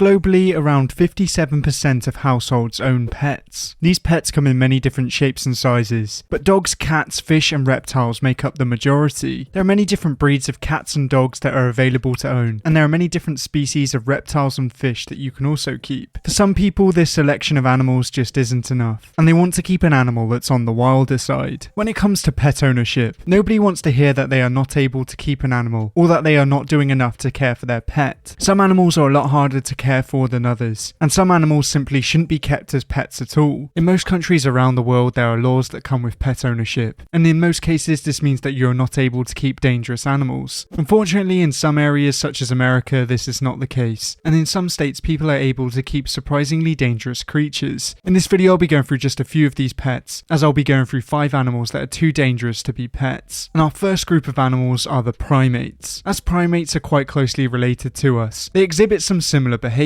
Globally, around 57% of households own pets. These pets come in many different shapes and sizes, but dogs, cats, fish and reptiles make up the majority. There are many different breeds of cats and dogs that are available to own, and there are many different species of reptiles and fish that you can also keep. For some people, this selection of animals just isn't enough, and they want to keep an animal that's on the wilder side. When it comes to pet ownership, nobody wants to hear that they are not able to keep an animal, or that they are not doing enough to care for their pet. Some animals are a lot harder to care for than others, and some animals simply shouldn't be kept as pets at all. In most countries around the world, there are laws that come with pet ownership, and in most cases this means that you're not able to keep dangerous animals. Unfortunately, in some areas such as America, this is not the case, and in some states people are able to keep surprisingly dangerous creatures. In this video I'll be going through just a few of these pets, as I'll be going through 5 animals that are too dangerous to be pets. And our first group of animals are the primates. As primates are quite closely related to us, they exhibit some similar behaviours.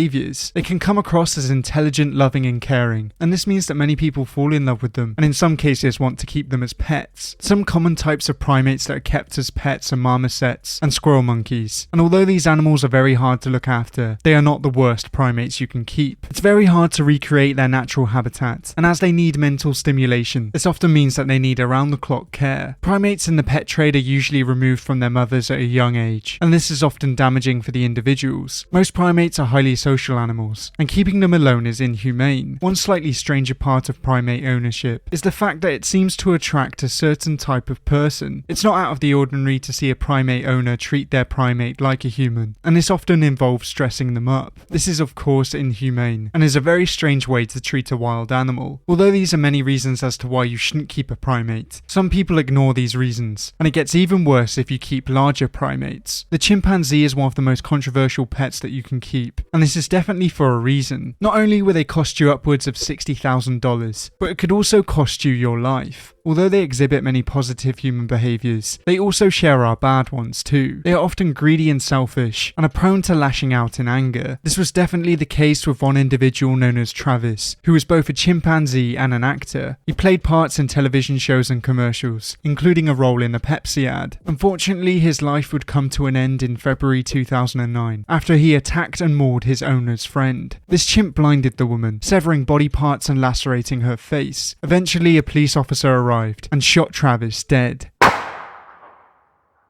They can come across as intelligent, loving and caring, and this means that many people fall in love with them, and in some cases want to keep them as pets. Some common types of primates that are kept as pets are marmosets and squirrel monkeys, and although these animals are very hard to look after, they are not the worst primates you can keep. It's very hard to recreate their natural habitat, and as they need mental stimulation, this often means that they need around-the-clock care. Primates in the pet trade are usually removed from their mothers at a young age, and this is often damaging for the individuals. Most primates are highly social animals, and keeping them alone is inhumane. One slightly stranger part of primate ownership is the fact that it seems to attract a certain type of person. It's not out of the ordinary to see a primate owner treat their primate like a human, and this often involves dressing them up. This is of course inhumane, and is a very strange way to treat a wild animal. Although these are many reasons as to why you shouldn't keep a primate, some people ignore these reasons, and it gets even worse if you keep larger primates. The chimpanzee is one of the most controversial pets that you can keep, and this is definitely for a reason. Not only will they cost you upwards of $60,000, but it could also cost you your life. Although they exhibit many positive human behaviours, they also share our bad ones too. They are often greedy and selfish, and are prone to lashing out in anger. This was definitely the case with one individual known as Travis, who was both a chimpanzee and an actor. He played parts in television shows and commercials, including a role in a Pepsi ad. Unfortunately, his life would come to an end in February 2009, after he attacked and mauled his owner's friend. This chimp blinded the woman, severing body parts and lacerating her face. Eventually, a police officer arrived and shot Travis dead.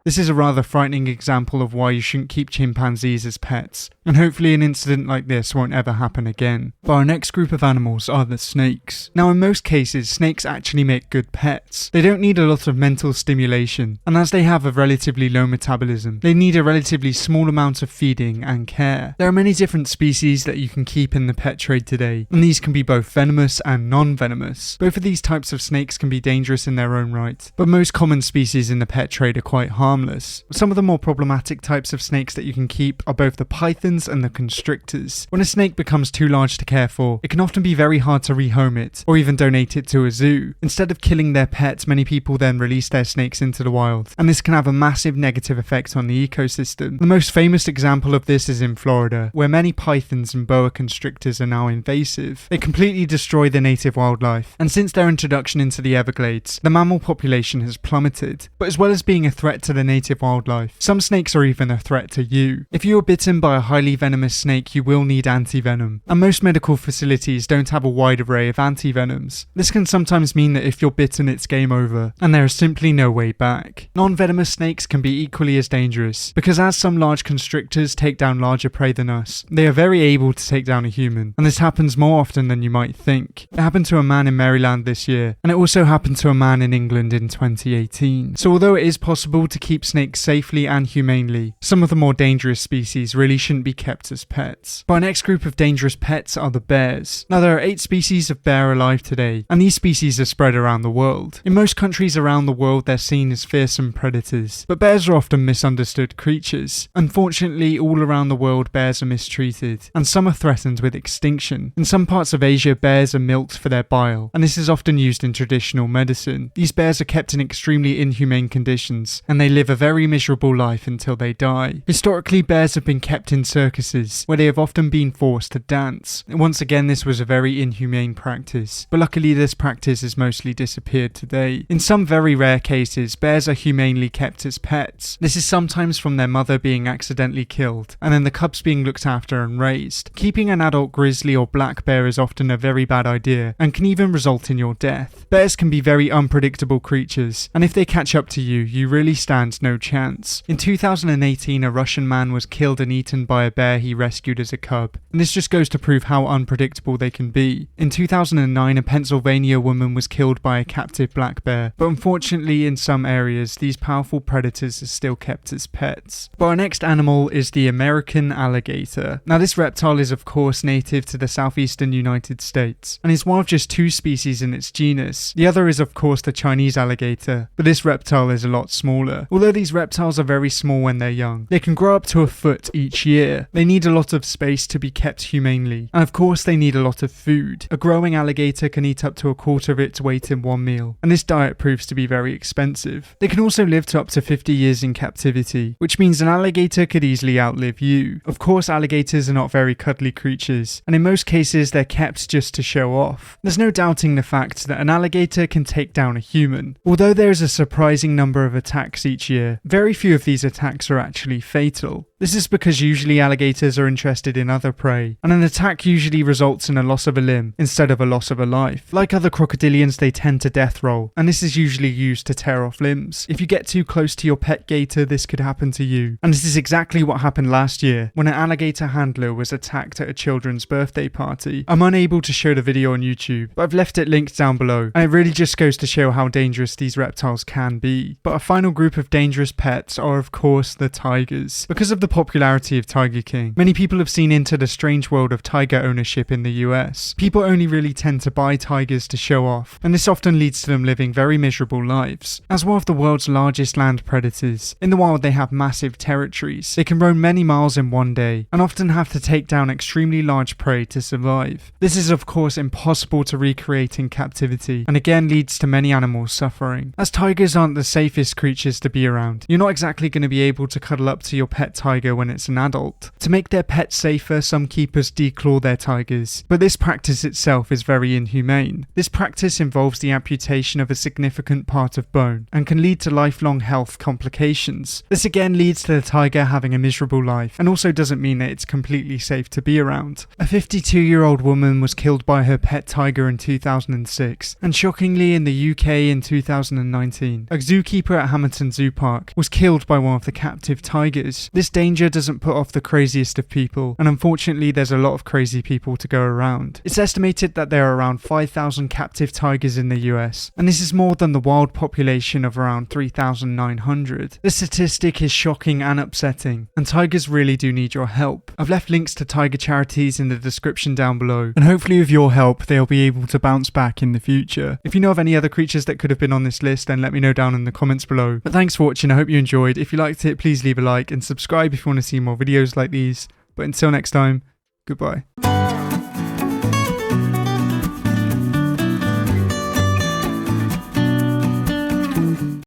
This is a rather frightening example of why you shouldn't keep chimpanzees as pets, and hopefully an incident like this won't ever happen again. But our next group of animals are the snakes. Now in most cases, snakes actually make good pets. They don't need a lot of mental stimulation, and as they have a relatively low metabolism, they need a relatively small amount of feeding and care. There are many different species that you can keep in the pet trade today, and these can be both venomous and non-venomous. Both of these types of snakes can be dangerous in their own right, but most common species in the pet trade are quite harmless. Some of the more problematic types of snakes that you can keep are both the pythons and the constrictors. When a snake becomes too large to care for, it can often be very hard to rehome it, or even donate it to a zoo. Instead of killing their pets, many people then release their snakes into the wild, and this can have a massive negative effect on the ecosystem. The most famous example of this is in Florida, where many pythons and boa constrictors are now invasive. They completely destroy the native wildlife, and since their introduction into the Everglades, the mammal population has plummeted. But as well as being a threat to the native wildlife, some snakes are even a threat to you. If you are bitten by a highly venomous snake, you will need antivenom, and most medical facilities don't have a wide array of antivenoms. This can sometimes mean that if you're bitten, it's game over, and there is simply no way back. Non-venomous snakes can be equally as dangerous, because as some large constrictors take down larger prey than us, they are very able to take down a human, and this happens more often than you might think. It happened to a man in Maryland this year, and it also happened to a man in England in 2018. So although it is possible to keep snakes safely and humanely, some of the more dangerous species really shouldn't be kept as pets. But our next group of dangerous pets are the bears. Now there are 8 species of bear alive today, and these species are spread around the world. In most countries around the world they're seen as fearsome predators, but bears are often misunderstood creatures. Unfortunately, all around the world bears are mistreated, and some are threatened with extinction. In some parts of Asia, bears are milked for their bile, and this is often used in traditional medicine. These bears are kept in extremely inhumane conditions, and they live live a very miserable life until they die. Historically, bears have been kept in circuses, where they have often been forced to dance. Once again, this was a very inhumane practice, but luckily this practice has mostly disappeared today. In some very rare cases, bears are humanely kept as pets. This is sometimes from their mother being accidentally killed, and then the cubs being looked after and raised. Keeping an adult grizzly or black bear is often a very bad idea, and can even result in your death. Bears can be very unpredictable creatures, and if they catch up to you, you really stand no chance. In 2018, a Russian man was killed and eaten by a bear he rescued as a cub, and this just goes to prove how unpredictable they can be. In 2009, a Pennsylvania woman was killed by a captive black bear, but unfortunately in some areas, these powerful predators are still kept as pets. But our next animal is the American alligator. Now this reptile is of course native to the southeastern United States, and is one of just 2 species in its genus. The other is of course the Chinese alligator, but this reptile is a lot smaller. Although these reptiles are very small when they're young, they can grow up to a foot each year. They need a lot of space to be kept humanely, and of course they need a lot of food. A growing alligator can eat up to a quarter of its weight in one meal, and this diet proves to be very expensive. They can also live to up to 50 years in captivity, which means an alligator could easily outlive you. Of course, alligators are not very cuddly creatures, and in most cases they're kept just to show off. There's no doubting the fact that an alligator can take down a human. Although there is a surprising number of attacks each year, very few of these attacks are actually fatal. This is because usually alligators are interested in other prey, and an attack usually results in a loss of a limb instead of a loss of a life. Like other crocodilians, they tend to death roll, and this is usually used to tear off limbs. If you get too close to your pet gator, this could happen to you. And this is exactly what happened last year, when an alligator handler was attacked at a children's birthday party. I'm unable to show the video on YouTube, but I've left it linked down below, and it really just goes to show how dangerous these reptiles can be. But our final group of dangerous pets are of course the tigers. Because of the popularity of Tiger King, many people have seen into the strange world of tiger ownership in the US. People only really tend to buy tigers to show off, and this often leads to them living very miserable lives. As one of the world's largest land predators, in the wild they have massive territories. They can roam many miles in one day, and often have to take down extremely large prey to survive. This is of course impossible to recreate in captivity, and again leads to many animals suffering. As tigers aren't the safest creatures to be around, you're not exactly going to be able to cuddle up to your pet tiger when it's an adult. To make their pets safer, some keepers declaw their tigers, but this practice itself is very inhumane. This practice involves the amputation of a significant part of bone, and can lead to lifelong health complications. This again leads to the tiger having a miserable life, and also doesn't mean that it's completely safe to be around. A 52-year-old woman was killed by her pet tiger in 2006, and shockingly in the UK in 2019, a zookeeper at Hamilton Zoo Park was killed by one of the captive tigers. This danger doesn't put off the craziest of people, and unfortunately there's a lot of crazy people to go around. It's estimated that there are around 5,000 captive tigers in the US, and this is more than the wild population of around 3,900. The statistic is shocking and upsetting, and tigers really do need your help. I've left links to tiger charities in the description down below, and hopefully with your help they'll be able to bounce back in the future. If you know of any other creatures that could have been on this list, then let me know down in the comments below. But thanks for watching, I hope you enjoyed. If you liked it, please leave a like and subscribe if you want to see more videos like these. But until next time, goodbye.